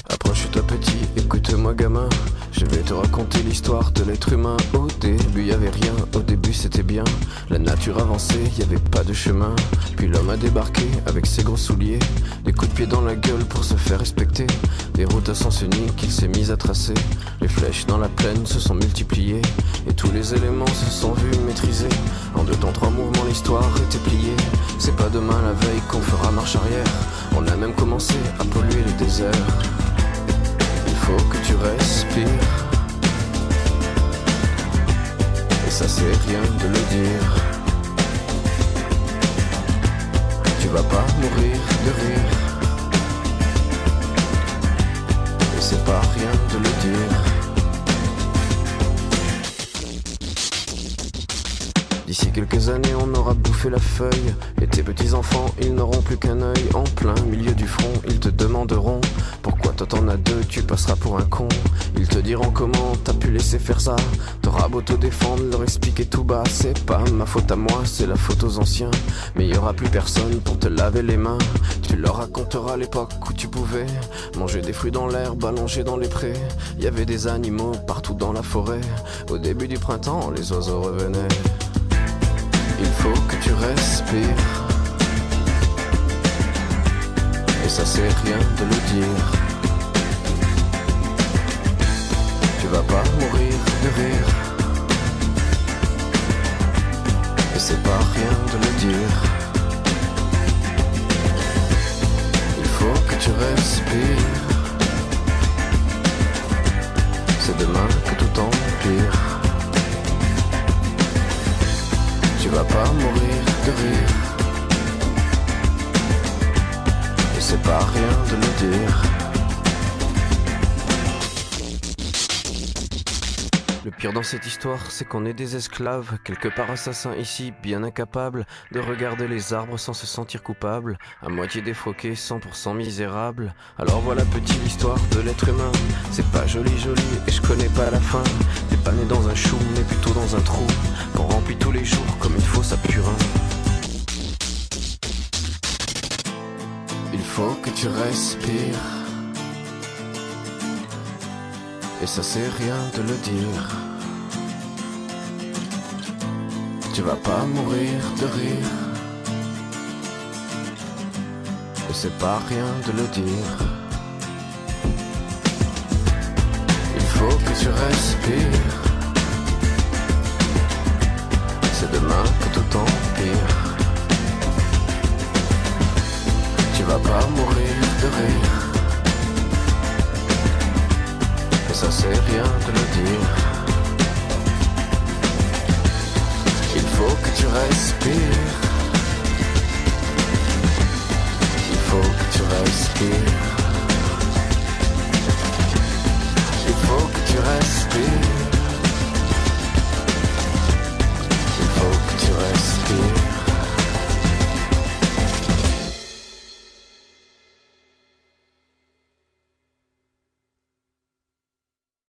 Approche-toi petit, écoute-moi gamin. Je vais te raconter l'histoire de l'être humain. Au début y avait rien, au début c'était bien. La nature avançait, y avait pas de chemin. Puis l'homme a débarqué avec ses gros souliers, des coups de pied dans la gueule pour se faire respecter. Des routes à sens unique qu'il s'est mis à tracer. Les flèches dans la plaine se sont multipliées, et tous les éléments se sont vus maîtrisés. En 2 temps 3 mouvements l'histoire était pliée. C'est pas demain la veille qu'on fera marche arrière. On a même commencé à polluer les déserts. Il faut que tu respires, et ça c'est rien de le dire. Tu vas pas mourir de rire, et c'est pas rien de le dire. D'ici quelques années on aura bouffé la feuille, et tes petits enfants ils n'auront plus qu'un œil. En plein milieu du front ils te demanderont pourquoi toi t'en as 2, tu passeras pour un con. Ils te diront comment t'as pu laisser faire ça. T'auras beau te défendre, leur expliquer tout bas. C'est pas ma faute à moi, c'est la faute aux anciens. Mais y aura plus personne pour te laver les mains. Tu leur raconteras l'époque où tu pouvais manger des fruits dans l'herbe, allongés dans les prés. Y avait des animaux partout dans la forêt. Au début du printemps, les oiseaux revenaient. Il faut que tu respires, et ça c'est rien de le dire. Tu vas pas mourir de rire, et c'est pas rien de le dire. Il faut que tu respires, c'est demain que tout empire. Tu vas pas mourir de rire, et c'est pas rien de le dire. Le pire dans cette histoire, c'est qu'on est des esclaves, quelque part assassins ici, bien incapables de regarder les arbres sans se sentir coupables, à moitié défroqués, 100% misérables. Alors voilà petit l'histoire de l'être humain. C'est pas joli et je connais pas la fin. T'es pas né dans un chou, mais plutôt dans un trou qu'on remplit tous les jours comme il faut sa purin. Il faut que tu respires, et ça c'est rien de le dire. Tu vas pas mourir de rire, et c'est pas rien de le dire. Il faut que tu respires, c'est demain que tout empire. Tu vas pas mourir